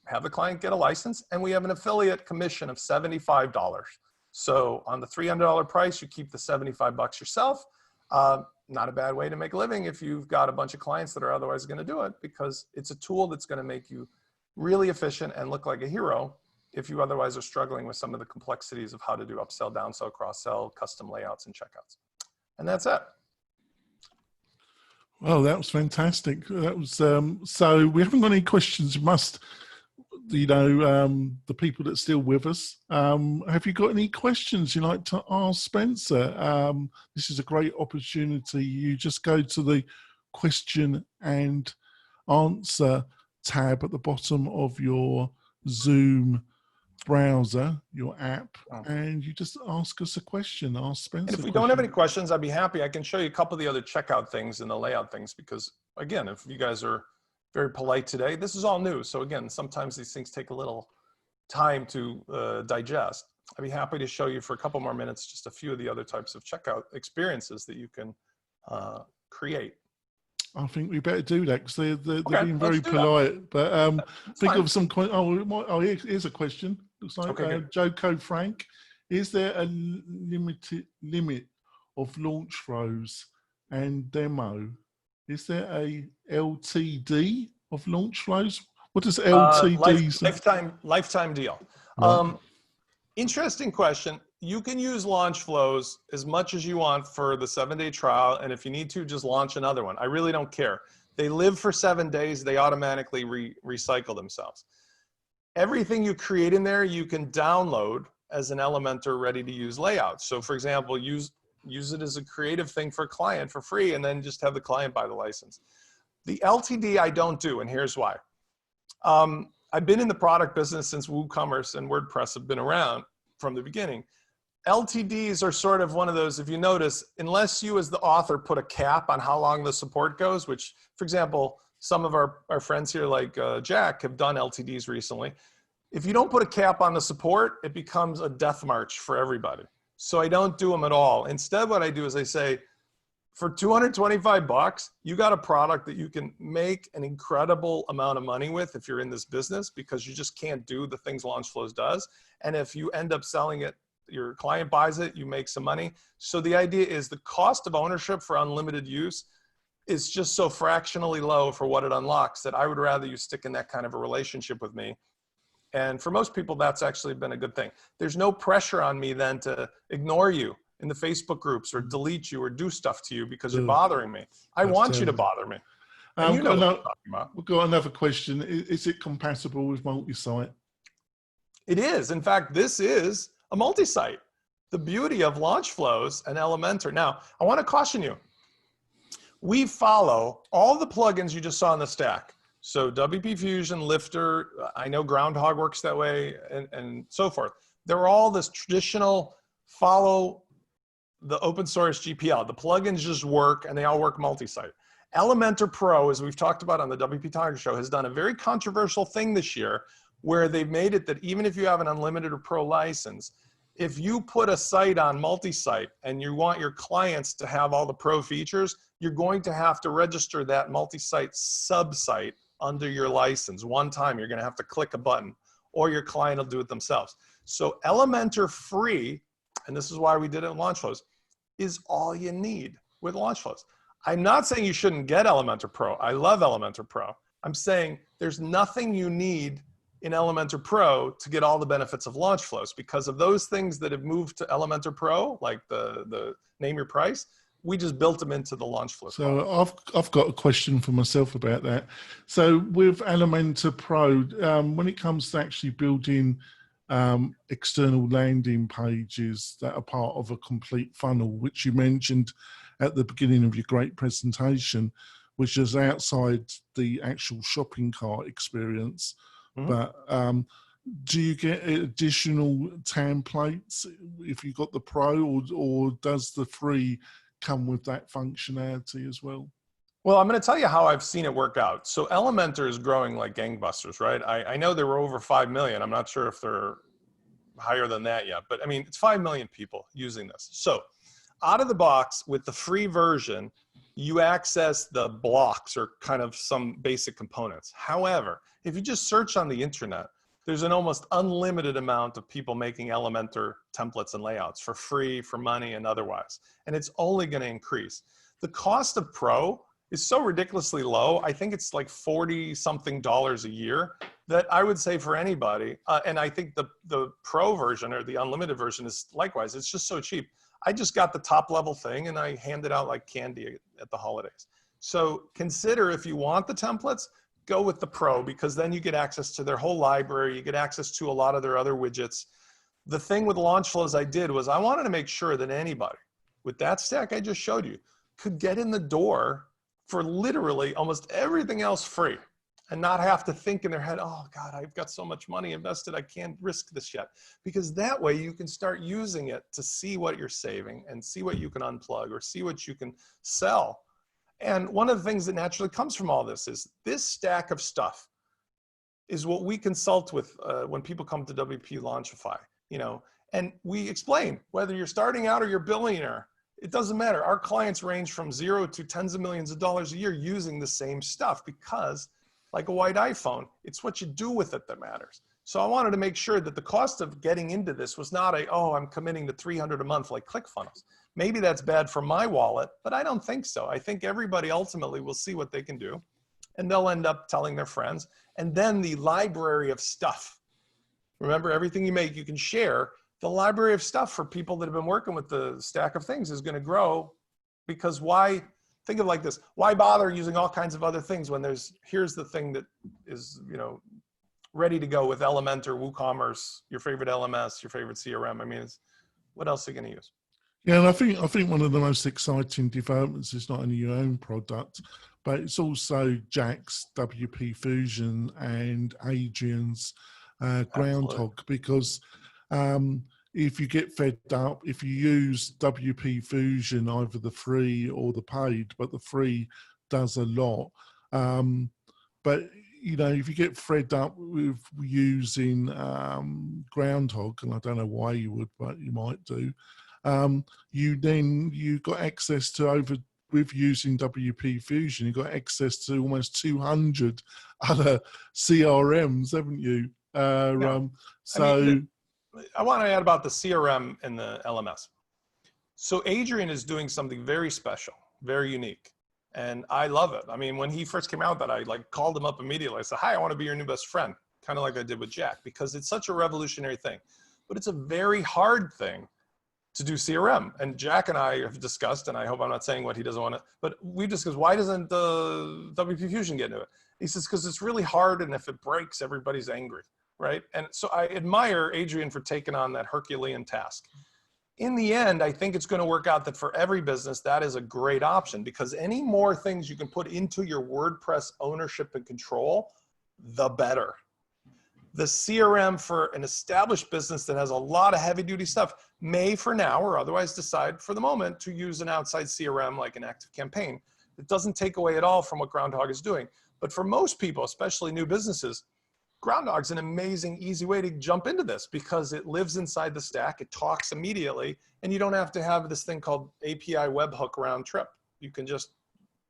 have the client get a license, and we have an affiliate commission of $75. So on the $300 price, you keep the $75 yourself. Not a bad way to make a living if you've got a bunch of clients that are otherwise going to do it, because it's a tool that's going to make you really efficient and look like a hero if you otherwise are struggling with some of the complexities of how to do upsell, downsell, cross-sell, custom layouts, and checkouts. And that's it. Well, that was fantastic. That was so we haven't got any questions. We must, you know, the people that are still with us, have you got any questions you'd like to ask Spencer? This is a great opportunity. You just go to the question and answer tab at the bottom of your Zoom browser, your app, and you just ask us a question. Ask Spencer. And if we don't have any questions, I'd be happy. I can show you a couple of the other checkout things and the layout things, because again, if you guys are very polite today, this is all new. So again, sometimes these things take a little time to digest. I'd be happy to show you for a couple more minutes just a few of the other types of checkout experiences that you can create. I think we better do that, because they're being very polite. But think of some. Here's a question. Looks like Joe Code Frank. Is there a limit of launch flows and demo Is there a LTD of launch flows? What does LTD stand? Lifetime deal. Right. Interesting question. You can use launch flows as much as you want for the 7-day trial. And if you need to, just launch another one. I really don't care. They live for 7 days. They automatically recycle themselves. Everything you create in there, you can download as an Elementor ready to use layout. So for example, use it as a creative thing for a client for free, and then just have the client buy the license. The LTD I don't do, and here's why. I've been in the product business since WooCommerce and WordPress have been around from the beginning. LTDs are sort of one of those, if you notice, unless you as the author put a cap on how long the support goes, which, for example, some of our friends here like Jack have done LTDs recently. If you don't put a cap on the support, it becomes a death march for everybody. So I don't do them at all. Instead, what I do is I say, for 225 bucks, you got a product that you can make an incredible amount of money with if you're in this business, because you just can't do the things LaunchFlows does. And if you end up selling it, your client buys it, you make some money. So the idea is the cost of ownership for unlimited use is just so fractionally low for what it unlocks that I would rather you stick in that kind of a relationship with me. And for most people, that's actually been a good thing. There's no pressure on me then to ignore you in the Facebook groups or delete you or do stuff to you because you're bothering me. I want you to bother me. And you know what I'm talking about. We've got another question. Is it compatible with multi-site? It is. In fact, this is a multi-site. The beauty of LaunchFlows and Elementor. Now, I want to caution you. We follow all the plugins you just saw in the stack. So WP Fusion, Lifter, I know Groundhog works that way, and so forth. They're all this traditional follow the open source GPL. The plugins just work, and they all work multi-site. Elementor Pro, as we've talked about on the WP Tiger Show, has done a very controversial thing this year where they've made it that even if you have an unlimited or pro license, if you put a site on multi-site and you want your clients to have all the pro features, you're going to have to register that multi-site sub-site under your license. One time, you're going to have to click a button, or your client will do it themselves. So Elementor Free, and this is why we did it in LaunchFlows, is all you need with LaunchFlows. I'm not saying you shouldn't get Elementor Pro. I love Elementor Pro. I'm saying there's nothing you need in Elementor Pro to get all the benefits of LaunchFlows, because of those things that have moved to Elementor Pro, like the name your price, we just built them into the LaunchFlows. So I've got a question for myself about that. So with Elementor Pro, when it comes to actually building external landing pages that are part of a complete funnel, which you mentioned at the beginning of your great presentation, which is outside the actual shopping cart experience. Mm-hmm. But do you get additional templates if you got the pro, or does the free come with that functionality as well? Well, I'm going to tell you how I've seen it work out. So Elementor is growing like gangbusters, right? I know there were over 5 million. I'm not sure if they're higher than that yet, but I mean, it's 5 million people using this. So out of the box with the free version, you access the blocks or kind of some basic components. However, if you just search on the internet, there's an almost unlimited amount of people making Elementor templates and layouts for free, for money, and otherwise. And it's only going to increase. The cost of Pro is so ridiculously low. I think it's like $40-something a year that I would say for anybody. And I think the Pro version or the unlimited version is likewise. It's just so cheap. I just got the top level thing and I hand it out like candy at the holidays. So consider, if you want the templates, go with the Pro, because then you get access to their whole library. You get access to a lot of their other widgets. The thing with LaunchFlows I did was I wanted to make sure that anybody with that stack I just showed you could get in the door for literally almost everything else free and not have to think in their head, oh God, I've got so much money invested, I can't risk this yet. Because that way you can start using it to see what you're saving and see what you can unplug or see what you can sell. And one of the things that naturally comes from all this is this stack of stuff is what we consult with when people come to WP Launchify, you know, and we explain whether you're starting out or you're a billionaire, it doesn't matter. Our clients range from $0 to tens of millions of dollars a year using the same stuff, because like a white iPhone, it's what you do with it that matters. So I wanted to make sure that the cost of getting into this was not I'm committing to $300 a month like ClickFunnels. Maybe that's bad for my wallet, but I don't think so. I think everybody ultimately will see what they can do, and they'll end up telling their friends. And then the library of stuff. Remember, everything you make, you can share. The library of stuff for people that have been working with the stack of things is going to grow, because think of it like this: why bother using all kinds of other things when here's the thing that is, ready to go with Elementor, WooCommerce, your favorite LMS, your favorite CRM. I mean, what else are you going to use? Yeah, and I think one of the most exciting developments is not only your own product, but it's also Jack's WP Fusion and Adrian's Groundhog, because if you get fed up, if you use WP Fusion, either the free or the paid, but the free does a lot. But if you get fed up with using Groundhog, and I don't know why you would, but you might do, you got access to with using WP Fusion, you've got access to almost 200 other CRMs, haven't you? I want to add about the CRM and the LMS. So Adrian is doing something very special, very unique. And I love it. I mean, when he first came out, I called him up immediately. I said, hi, I want to be your new best friend, kind of like I did with Jack, because it's such a revolutionary thing. But it's a very hard thing to do CRM. And Jack and I have discussed, and I hope I'm not saying what he doesn't want to, but we discussed, why doesn't WP Fusion get into it? He says, because it's really hard, and if it breaks, everybody's angry, right? And so I admire Adrian for taking on that Herculean task. In the end, I think it's going to work out that for every business, that is a great option, because any more things you can put into your WordPress ownership and control, the better. The CRM for an established business that has a lot of heavy duty stuff may for now or otherwise decide for the moment to use an outside CRM like an ActiveCampaign. It doesn't take away at all from what Groundhog is doing. But for most people, especially new businesses, Groundhog's an amazing, easy way to jump into this, because it lives inside the stack, it talks immediately, and you don't have to have this thing called API webhook round trip. You can just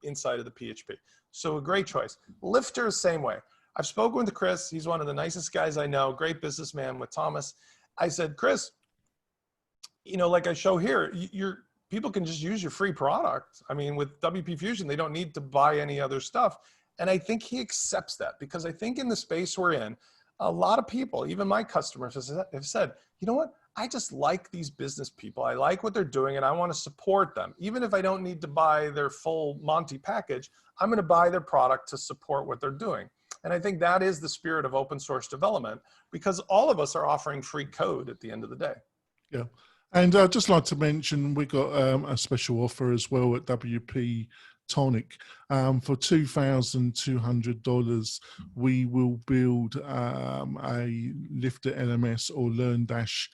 inside of the PHP. So a great choice. Lifter, same way. I've spoken with Chris. He's one of the nicest guys I know, great businessman with Thomas. I said, Chris, like I show here, people can just use your free product. I mean, with WP Fusion, they don't need to buy any other stuff. And I think he accepts that, because I think in the space we're in, a lot of people, even my customers, have said, you know what? I just like these business people. I like what they're doing, and I want to support them. Even if I don't need to buy their full Monty package, I'm going to buy their product to support what they're doing. And I think that is the spirit of open source development, because all of us are offering free code at the end of the day. Yeah. And I'd just like to mention, we got a special offer as well at WP Tonic. For $2,200, we will build a Lifter LMS or LearnDash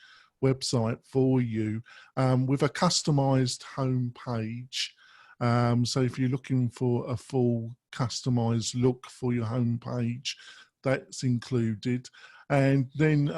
website for you with a customized home page. So if you're looking for a full customized look for your home page, that's included. And then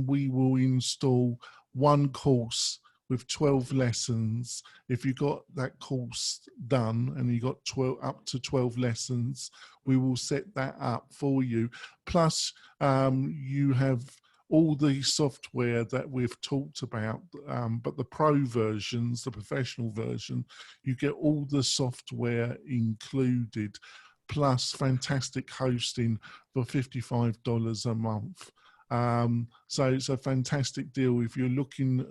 we will install one course with 12 lessons. If you got that course done and you got up to 12 lessons, we will set that up for you. Plus, you have all the software that we've talked about, but the pro versions, the professional version, you get all the software included, plus fantastic hosting for $55 a month. So it's a fantastic deal. If you're looking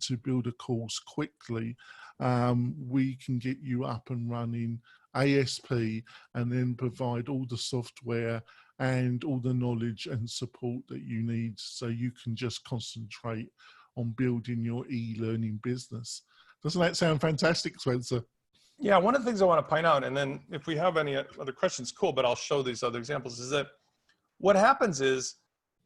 to build a course quickly, we can get you up and running ASP, and then provide all the software and all the knowledge and support that you need, so you can just concentrate on building your e-learning business. Doesn't that sound fantastic, Spencer? Yeah, one of the things I want to point out, and then if we have any other questions, cool, but I'll show these other examples, is that what happens is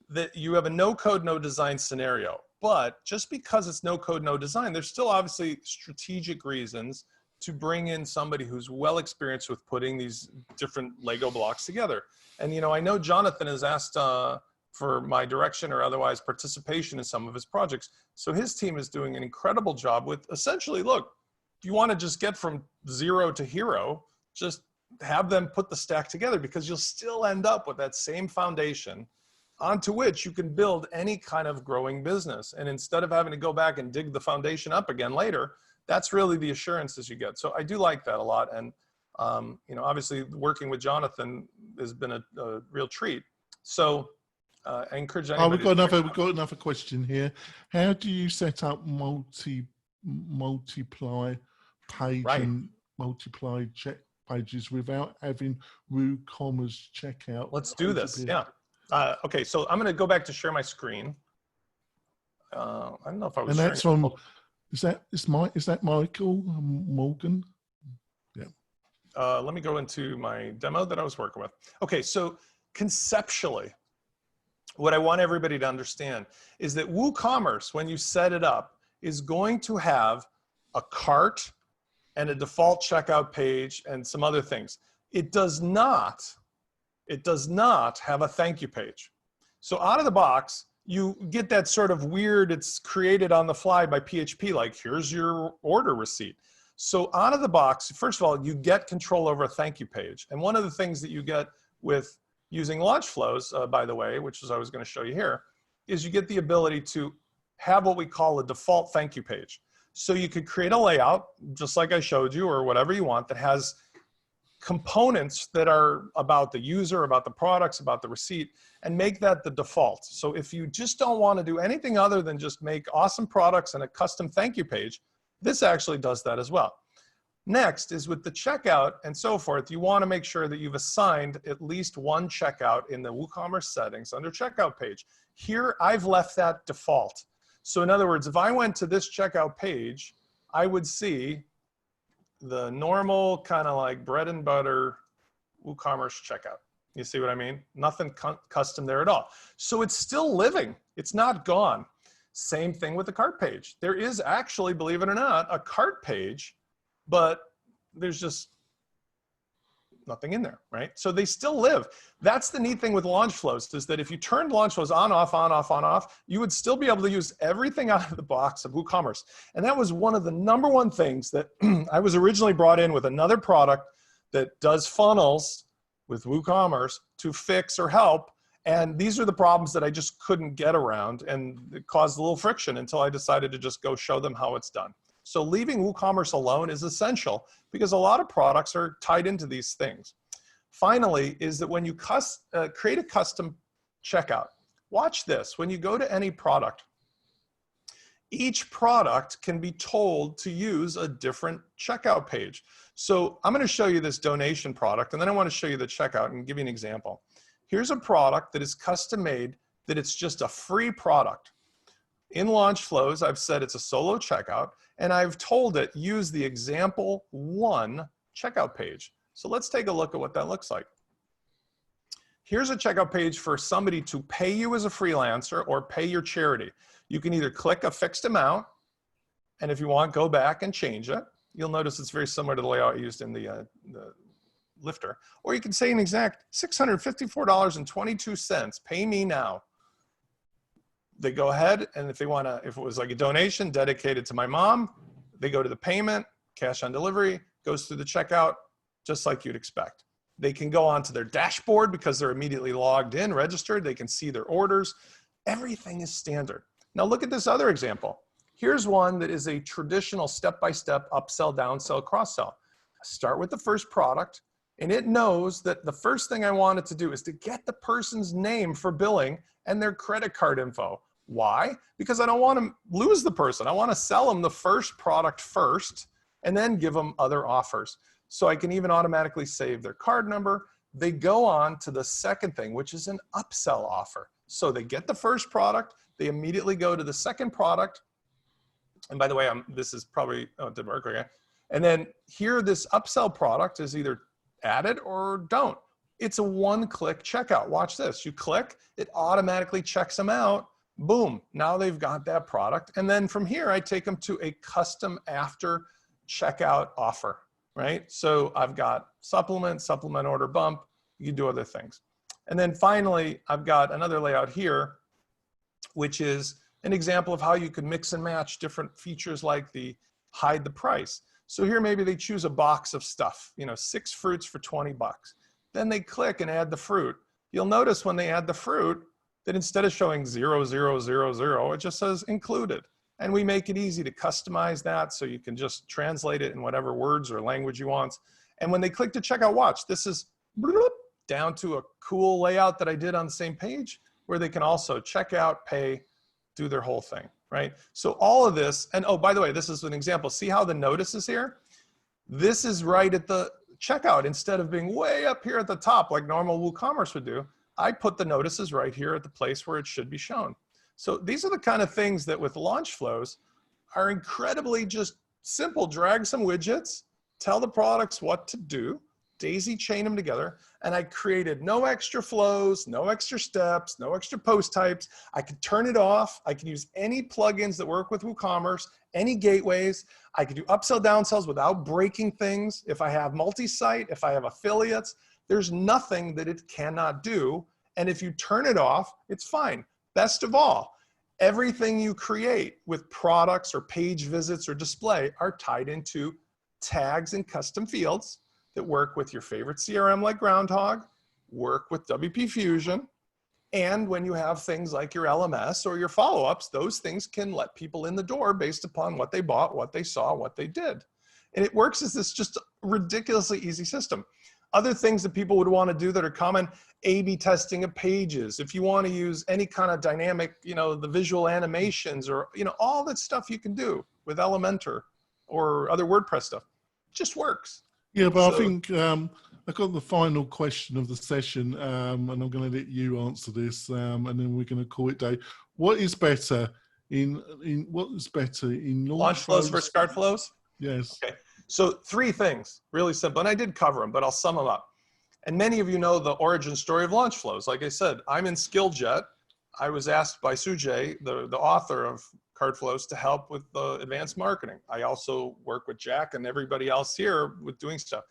that you have a no code, no design scenario. But just because it's no code, no design, there's still obviously strategic reasons to bring in somebody who's well experienced with putting these different Lego blocks together. And, I know Jonathan has asked for my direction or otherwise participation in some of his projects. So his team is doing an incredible job with essentially, look, if you want to just get from zero to hero, just have them put the stack together, because you'll still end up with that same foundation onto which you can build any kind of growing business. And instead of having to go back and dig the foundation up again later, that's really the assurances you get. So I do like that a lot. And, you know, obviously working with Jonathan has been a real treat. So I encourage anybody. We've got another question here. How do you set up multiply page and multiply check pages without having WooCommerce checkout? Let's do this. Yeah. Okay, so I'm going to go back to share my screen. I don't know if I was. And that's from. Is that Michael Morgan? Yeah. Let me go into my demo that I was working with. Okay, so conceptually, what I want everybody to understand is that WooCommerce, when you set it up, is going to have a cart and a default checkout page and some other things. It does not have a thank you page. So out of the box, you get that sort of weird, it's created on the fly by PHP, like here's your order receipt. So out of the box, first of all, you get control over a thank you page. And one of the things that you get with using launch flows, by the way, which is I was going to show you here, is you get the ability to have what we call a default thank you page. So you could create a layout, just like I showed you, or whatever you want, that has components that are about the user, about the products, about the receipt, and make that the default. So if you just don't want to do anything other than just make awesome products and a custom thank you page, this actually does that as well. Next is with the checkout and so forth, you want to make sure that you've assigned at least one checkout in the WooCommerce settings under checkout page. Here, I've left that default. So in other words, if I went to this checkout page, I would see the normal kind of like bread and butter WooCommerce checkout. You see what I mean? Nothing custom there at all. So it's still living. It's not gone. Same thing with the cart page. There is actually, believe it or not, a cart page, but there's just nothing in there, right? So they still live. That's the neat thing with launch flows, is that if you turned launch flows on, off, on, off, on, off, you would still be able to use everything out of the box of WooCommerce. And that was one of the #1 things that I was originally brought in with another product that does funnels with WooCommerce to fix or help. And these are the problems that I just couldn't get around, and it caused a little friction until I decided to just go show them how it's done. So leaving WooCommerce alone is essential because a lot of products are tied into these things. Finally, is that when you create a custom checkout, watch this. When you go to any product, each product can be told to use a different checkout page. So I'm going to show you this donation product, and then I want to show you the checkout and give you an example. Here's a product that is custom made, that it's just a free product. In launch flows, I've said it's a solo checkout, and I've told it use the example 1 checkout page. So let's take a look at what that looks like. Here's a checkout page for somebody to pay you as a freelancer or pay your charity. You can either click a fixed amount, and if you want, go back and change it. You'll notice it's very similar to the layout used in the lifter. Or you can say an exact $654.22, pay me now. They go ahead, and if they want to, if it was like a donation dedicated to my mom, they go to the payment, cash on delivery, goes through the checkout, just like you'd expect. They can go onto their dashboard because they're immediately logged in, registered. They can see their orders. Everything is standard. Now look at this other example. Here's one that is a traditional step-by-step upsell, downsell, cross-sell. Start with the first product, and it knows that the first thing I want it to do is to get the person's name for billing and their credit card info. Why? Because I don't want to lose the person. I want to sell them the first product first and then give them other offers. So I can even automatically save their card number. They go on to the second thing, which is an upsell offer. So they get the first product, they immediately go to the second product. And by the way, this is probably, oh, it didn't work, okay. And then here, this upsell product is either added or don't. It's a one-click checkout. Watch this. You click, it automatically checks them out. Boom. Now they've got that product. And then from here, I take them to a custom after checkout offer, right? So I've got supplement order bump. You can do other things. And then finally, I've got another layout here, which is an example of how you can mix and match different features like the hide the price. So here, maybe they choose a box of stuff, 6 fruits for 20 bucks. Then they click and add the fruit. You'll notice when they add the fruit, that instead of showing 0000, it just says included. And we make it easy to customize that so you can just translate it in whatever words or language you want. And when they click to checkout, watch, this is down to a cool layout that I did on the same page where they can also check out, pay, do their whole thing, right? So all of this, and oh, by the way, this is an example. See how the notice is here? This is right at the checkout. Instead of being way up here at the top like normal WooCommerce would do, I put the notices right here at the place where it should be shown. So these are the kind of things that with launch flows are incredibly just simple. Drag some widgets, tell the products what to do, daisy chain them together, and I created no extra flows, no extra steps, no extra post types. I could turn it off. I could use any plugins that work with WooCommerce, any gateways. I could do upsell, downsells without breaking things. If I have multi-site, if I have affiliates, there's nothing that it cannot do. And if you turn it off, it's fine. Best of all, everything you create with products or page visits or display are tied into tags and custom fields that work with your favorite CRM like Groundhog, work with WP Fusion, and when you have things like your LMS or your follow-ups, those things can let people in the door based upon what they bought, what they saw, what they did. And it works as this just ridiculously easy system. Other things that people would want to do that are common, A/B testing of pages. If you want to use any kind of dynamic, the visual animations or, all that stuff you can do with Elementor or other WordPress stuff, it just works. Yeah, but I think I got the final question of the session, and I'm going to let you answer this, and then we're going to call it day. What is better in launch flows versus cart flows? Yes. Okay. So 3 things, really simple, and I did cover them, but I'll sum them up. And many of you know the origin story of launch flows. Like I said, I'm in SkillJet. I was asked by Sujay, the author of Cart Flows, to help with the advanced marketing. I also work with Jack and everybody else here with doing stuff.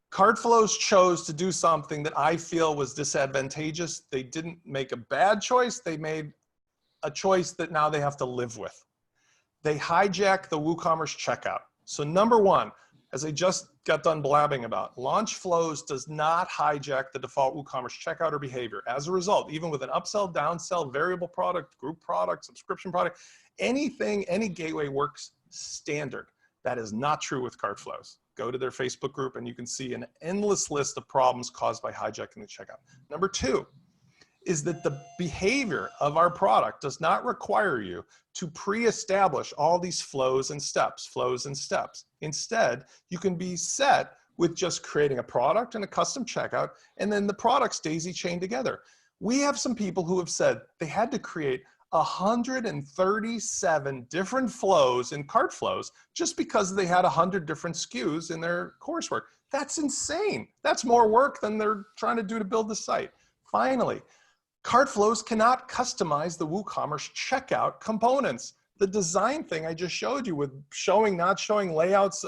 Cart Flows chose to do something that I feel was disadvantageous. They didn't make a bad choice. They made a choice that now they have to live with. They hijack the WooCommerce checkout. So number 1, as I just got done blabbing about, launch flows does not hijack the default WooCommerce checkout or behavior. As a result, even with an upsell, downsell, variable product, group product, subscription product, anything, any gateway works standard. That is not true with cart flows. Go to their Facebook group and you can see an endless list of problems caused by hijacking the checkout. Number 2 is that the behavior of our product does not require you to pre-establish all these flows and steps. Instead, you can be set with just creating a product and a custom checkout, and then the products daisy chain together. We have some people who have said they had to create 137 different flows in cart flows just because they had 100 different SKUs in their coursework. That's insane. That's more work than they're trying to do to build the site. Finally, cart flows cannot customize the WooCommerce checkout components. The design thing I just showed you with showing, not showing layouts,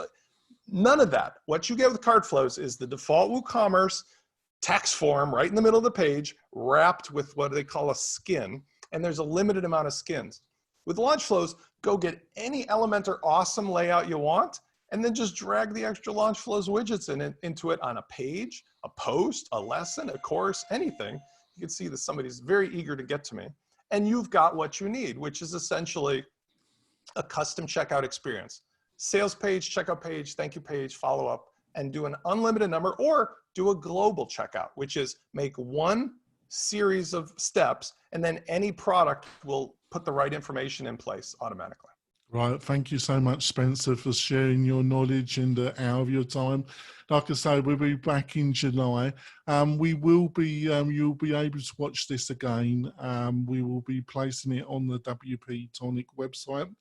none of that. What you get with cart flows is the default WooCommerce text form right in the middle of the page, wrapped with what they call a skin, and there's a limited amount of skins. With launch flows, go get any Elementor awesome layout you want, and then just drag the extra launch flows widgets into it on a page, a post, a lesson, a course, anything. You can see that somebody's very eager to get to me, and you've got what you need, which is essentially a custom checkout experience. Sales page, checkout page, thank you page, follow up, and do an unlimited number, or do a global checkout, which is make one series of steps, and then any product will put the right information in place automatically. Right. Thank you so much, Spencer, for sharing your knowledge and an hour of your time. Like I say, we'll be back in July. We will be, you'll be able to watch this again. We will be placing it on the WP Tonic website.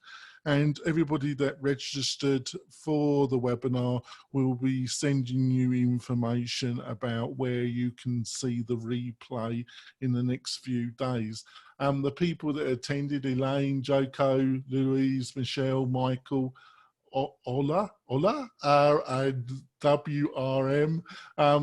And everybody that registered for the webinar will be sending you information about where you can see the replay in the next few days. The people that attended, Elaine, Joko, Louise, Michelle, Michael, Ola, and WRM.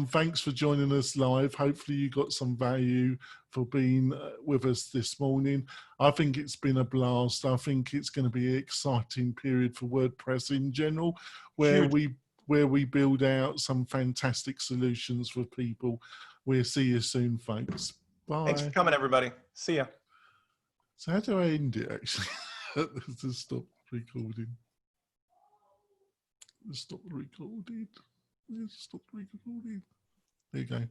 Thanks for joining us live. Hopefully you got some value for being with us this morning. I think it's been a blast. I think it's going to be an exciting period for WordPress in general, where we build out some fantastic solutions for people. We'll see you soon, folks. Thanks for Bye. coming, everybody. See ya. So how do I end it actually? To stop recording. Stop recording. Stop recording. There you go.